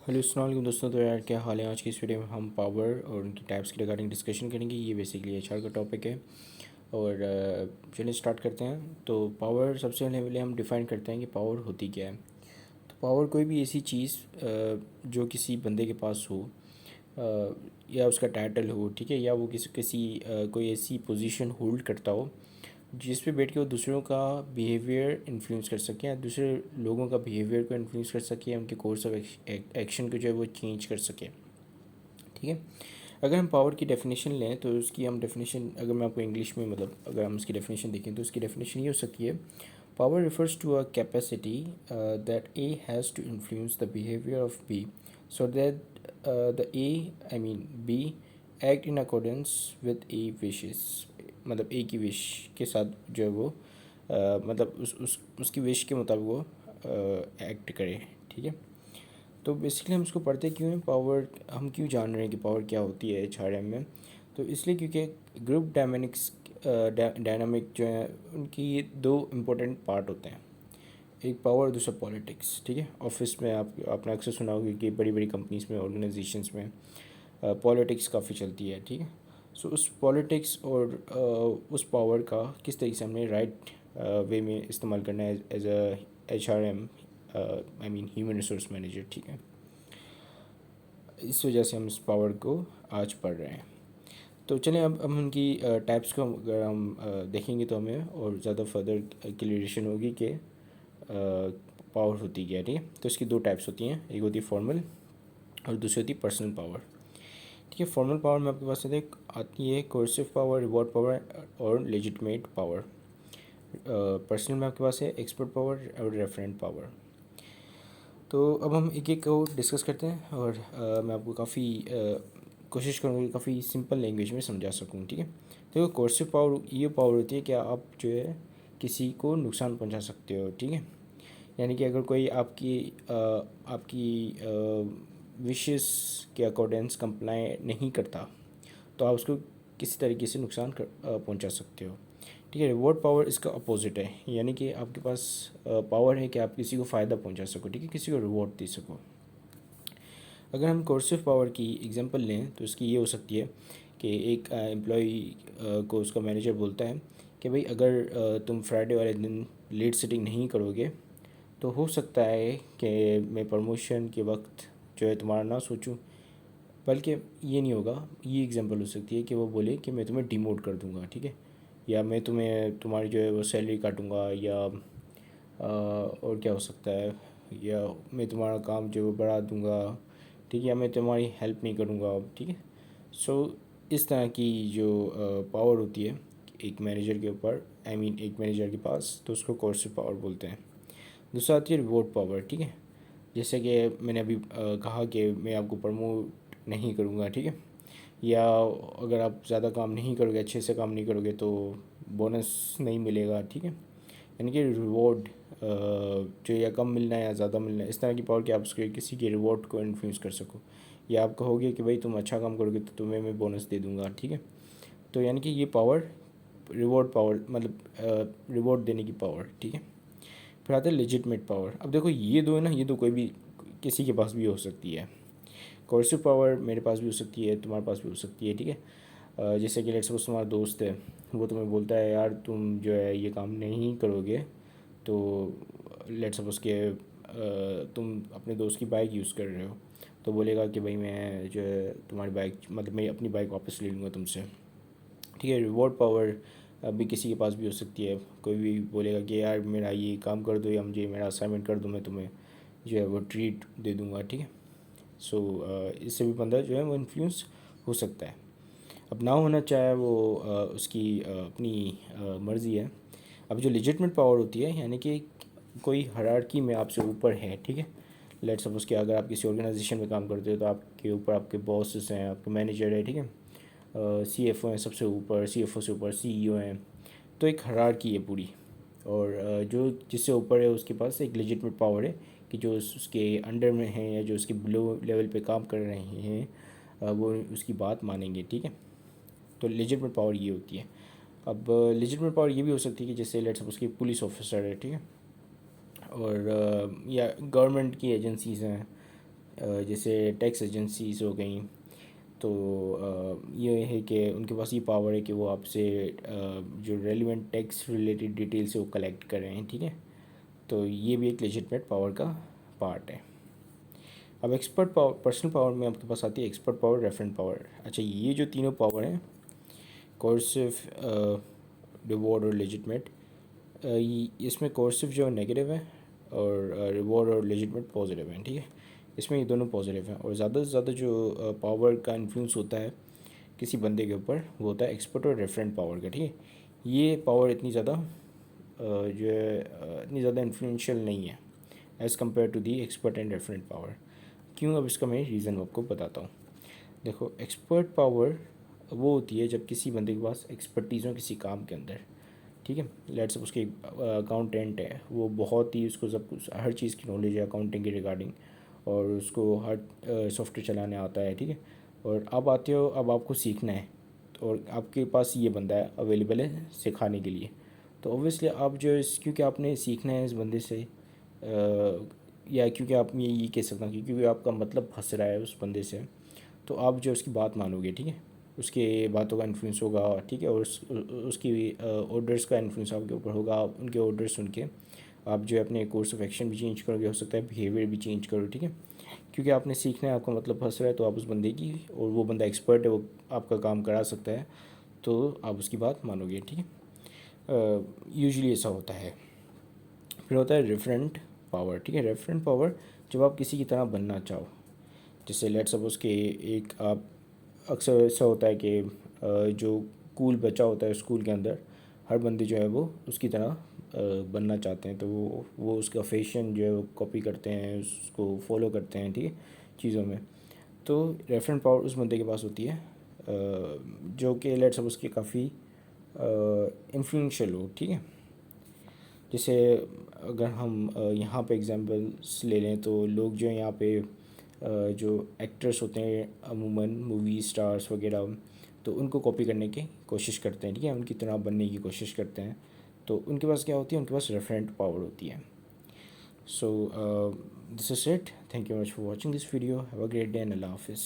Hello अस्सलाम वालेकुम दोस्तों। तो यार क्या हाल है। आज की इस वीडियो में हम पावर और उनकी टाइप्स के रिगार्डिंग डिस्कशन करेंगे। ये बेसिकली एचआर का टॉपिक है और चलिए स्टार्ट करते हैं। तो पावर सबसे पहले हम डिफ़ाइन करते हैं कि पावर होती क्या है। तो पावर कोई भी ऐसी चीज़ जो किसी बंदे के पास हो, या उसका टाइटल हो, ठीक है, या वो किसी किसी कोई ऐसी पोजीशन होल्ड करता हो जिस पे बैठ के वो दूसरों का बिहेवियर इन्फ्लुएंस कर सके या दूसरे लोगों का बिहेवियर को इन्फ्लुएंस कर सके या उनके कोर्स ऑफ एक्शन को जो है वो चेंज कर सके। ठीक है। अगर हम पावर की डेफिनेशन लें तो उसकी हम डेफिनेशन, अगर मैं आपको इंग्लिश में मतलब अगर हम उसकी डेफिनेशन देखें तो उसकी डेफिनेशन ये हो सकती है: power refers to a capacity that A has to influence the behaviour of B so that the A I mean B act in accordance with A wishes. मतलब ए की विश के साथ जो है वो मतलब उसकी विश के मुताबिक वो एक्ट करे। ठीक है। तो बेसिकली हम इसको पढ़ते क्यों हैं, पावर हम क्यों जान रहे हैं कि पावर क्या होती है एचआरएम में। तो इसलिए क्योंकि ग्रुप डायनामिक्स डायनामिक जो है उनकी ये दो इम्पोर्टेंट पार्ट होते हैं, एक पावर और दूसरा पॉलिटिक्स। ठीक है। ऑफिस में आपने अक्सर सुना होगा कि बड़ी बड़ी कंपनीज में, ऑर्गेनाइजेशंस में पॉलिटिक्स काफ़ी चलती है। ठीक है। सो उस पॉलिटिक्स और उस पावर का किस तरीके से हमने राइट वे में इस्तेमाल करना है as a HRM, I mean human resource manager. ठीक है। इस वजह से हम इस पावर को आज पढ़ रहे हैं। तो चलें अब हम उनकी टाइप्स को अगर हम देखेंगे तो हमें और ज़्यादा फर्दर क्लियरेशन होगी कि पावर होती क्या है। ठीक है। तो इसकी दो टाइप्स होती हैं, एक होती है फॉर्मल और दूसरी होती है पर्सनल पावर। ठीक है। फॉर्मल पावर में आपके पास आती है कोर्सिव पावर, रिवॉर्ड पावर और लेजिटमेट पावर। पर्सनल में आपके पास है एक्सपर्ट पावर और रेफरेंट पावर। तो अब हम एक एक को डिस्कस करते हैं और मैं आपको काफ़ी कोशिश करूँगा कि काफ़ी सिंपल लैंग्वेज में समझा सकूँ। ठीक है। तो कोर्सिव पावर ये पावर होती है कि आप जो है किसी को नुकसान पहुंचा सकते हो। ठीक है। यानी कि अगर कोई आपकी विशेस के अकॉर्डेंस कंप्लाई नहीं करता तो आप उसको किसी तरीके से नुकसान पहुंचा सकते हो। ठीक है। रिवॉर्ड पावर इसका अपोजिट है, यानी कि आपके पास पावर है कि आप किसी को फ़ायदा पहुंचा सको। ठीक है। किसी को रिवॉर्ड दे सको। अगर हम कोर्सिव पावर की एग्जांपल लें तो इसकी ये हो सकती है कि एक एम्प्लॉई को उसका मैनेजर बोलता है कि भाई अगर तुम फ्राइडे वाले दिन लेट सिटिंग नहीं करोगे तो हो सकता है कि मैं प्रमोशन के वक्त जो है तुम्हारा ना सोचूं, बल्कि ये नहीं होगा। ये एग्जांपल हो सकती है कि वो बोले कि मैं तुम्हें डिमोट कर दूंगा। ठीक है। या मैं तुम्हें तुम्हारी जो है वो सैलरी काटूंगा, या और क्या हो सकता है, या मैं तुम्हारा काम जो है वो बढ़ा दूंगा। ठीक है। या मैं तुम्हारी हेल्प नहीं करूंगा। ठीक है। सो इस तरह की जो पावर होती है एक मैनेजर के ऊपर, आई मीन एक मैनेजर के पास, तो उसको कोर्सिव पावर बोलते हैं। दूसरा आती है रिवॉर्ड पावर। ठीक है। जैसे कि मैंने अभी कहा कि मैं आपको प्रमोट नहीं करूँगा। ठीक है। या अगर आप ज़्यादा काम नहीं करोगे, अच्छे से काम नहीं करोगे तो बोनस नहीं मिलेगा। ठीक है। यानी कि रिवॉर्ड जो या कम मिलना है या ज़्यादा मिलना है, इस तरह की पावर कि आप उसके किसी के रिवॉर्ड को इन्फ्लुएंस कर सको। या आप कहोगे कि भाई तुम अच्छा काम करोगे तो तुम्हें मैं बोनस दे दूँगा। ठीक है। तो यानी कि ये पावर रिवॉर्ड पावर, मतलब रिवॉर्ड देने की पावर। ठीक है। फिर आता है लेजिटमेट पावर। अब देखो ये दो है ना, ये दो कोई भी किसी के पास भी हो सकती है। कोर्सिव पावर मेरे पास भी हो सकती है, तुम्हारे पास भी हो सकती है। ठीक है। जैसे कि लेट्स सपोज तुम्हारा दोस्त है, वो तुम्हें बोलता है यार तुम जो है ये काम नहीं करोगे तो लेट्स सपोज के तुम अपने दोस्त की बाइक यूज़ कर रहे हो तो बोलेगा कि भाई मैं जो है तुम्हारी बाइक, मतलब मैं अपनी बाइक वापस ले लूँगा तुमसे। ठीक है। रिवॉर्ड पावर भी किसी के पास भी हो सकती है। कोई भी बोलेगा कि यार मेरा ये काम कर दो या मुझे मेरा असाइनमेंट कर दो, मैं तुम्हें जो है वो ट्रीट दे दूँगा। ठीक है। सो इससे भी बंदा जो है वो इन्फ्लुएंस हो सकता है। अब ना होना चाहे वो उसकी अपनी मर्ज़ी है। अब जो लेजिटमेट पावर होती है, यानी कि कोई हायरार्की में आपसे ऊपर है। ठीक है। लेट सपोज कि अगर आप किसी ऑर्गेनाइजेशन में काम करते हो तो आपके ऊपर आपके बॉसेस हैं, आपके मैनेजर है। ठीक है। सीएफओ हैं सबसे ऊपर, सीएफओ से ऊपर सीईओ हैं। तो एक हायरार्की है पूरी। और जो जिससे ऊपर है उसके पास एक लेजिटमेट पावर है कि जो उसके अंडर में हैं या जो उसके बिलो लेवल पे काम कर रहे हैं वो उसकी बात मानेंगे। ठीक है। तो लेजिटमेट पावर ये होती है। अब लेजिटमेट पावर ये भी हो सकती है कि जैसे लेट्स सपोज कि पुलिस ऑफिसर है। ठीक है। और या गवर्नमेंट की एजेंसीज़ हैं, जैसे टैक्स एजेंसीज हो गई, तो ये है कि उनके पास ये पावर है कि वो आपसे जो रेलिवेंट टैक्स रिलेटेड डिटेल्स है वो कलेक्ट कर रहे हैं, ठीक है। तो ये भी एक लेजिटमेट पावर का पार्ट है। अब एक्सपर्ट पावर, पर्सनल पावर में आपके पास आती है एक्सपर्ट पावर, रेफरेंट पावर। अच्छा, ये जो तीनों पावर हैं, कोर्सिव, रिवॉर्ड और लेजिटमेट, इसमें कोर्सिव जो नेगेटिव है और रिवॉर्ड और लेजिटमेट पॉजिटिव है, ठीक है। इसमें ये दोनों पॉजिटिव हैं। और ज़्यादा से ज़्यादा जो पावर का इन्फ्लुएंस होता है किसी बंदे के ऊपर, वो होता है एक्सपर्ट और रेफरेंट पावर का, ठीक है। ये पावर इतनी ज़्यादा जो है इतनी ज़्यादा इन्फ्लुएंशियल नहीं है as compare to the expert and referent power. क्यों? अब इसका मैं रीज़न आपको बताता हूँ। देखो, एक्सपर्ट पावर वो होती है जब किसी बंदे के पास एक्सपर्टीज़ हो किसी काम के अंदर, ठीक है। लेट्स सपोज उसके अकाउंटेंट है, वो बहुत ही, उसको सब कुछ हर चीज़ की नॉलेज है अकाउंटिंग के रिगार्डिंग, और उसको हर सॉफ्टवेयर चलाने आता है, ठीक है। और अब आते हो, अब आपको सीखना है, और आपके पास ये बंदा है अवेलेबल है सिखाने के लिए। तो ऑब्वियसली आप जो इस, क्योंकि आपने सीखना है इस बंदे से, या क्योंकि आप ये कह सकते हैं क्योंकि आपका मतलब फंस रहा है उस बंदे से, तो आप जो उसकी बात मानोगे, ठीक है। उसके बातों का इन्फ्लुएंस होगा, ठीक है। और उसकी ऑर्डर्स का इन्फ्लुएंस आपके ऊपर होगा। आप उनके ऑर्डर सुन के आप जो है अपने कोर्स ऑफ एक्शन भी चेंज करोगे, हो सकता है बिहेवियर भी चेंज करो, ठीक है। क्योंकि आपने सीखना है, आपका मतलब फंस रहा है, तो आप उस बंदे की, और वो बंदा एक्सपर्ट है, वो आपका काम करा सकता है, तो आप उसकी बात मानोगे, ठीक है। यूजुअली ऐसा होता है। फिर होता है रेफरेंट पावर, ठीक है। रेफरेंट पावर, जब आप किसी की तरह बनना चाहो, जैसे लेट सपोज के एक आप, अक्सर ऐसा होता है कि जो कूल बच्चा होता है स्कूल के अंदर, हर बंदे जो है वो उसकी तरह बनना चाहते हैं, तो वो उसका फैशन जो है वो कॉपी करते हैं, उसको फॉलो करते हैं, ठीक है, चीज़ों में। तो रेफरेंट पावर उस बंदे के पास होती है जो कि लेट सपोज के काफ़ी इन्फ्लुएंशियल हो, ठीक है। जैसे अगर हम यहाँ पे एग्जांपल्स ले लें, तो लोग जो हैं यहाँ पे जो एक्टर्स होते हैं अमूमन मूवी स्टार्स वगैरह, तो उनको कॉपी करने की कोशिश करते हैं, ठीक है, उनकी तरह बनने की कोशिश करते हैं। तो उनके पास क्या होती है? उनके पास रेफरेंट पावर होती है। So this is it, thank you much for watching this video, have a great day and अल्लाह हाफिज़।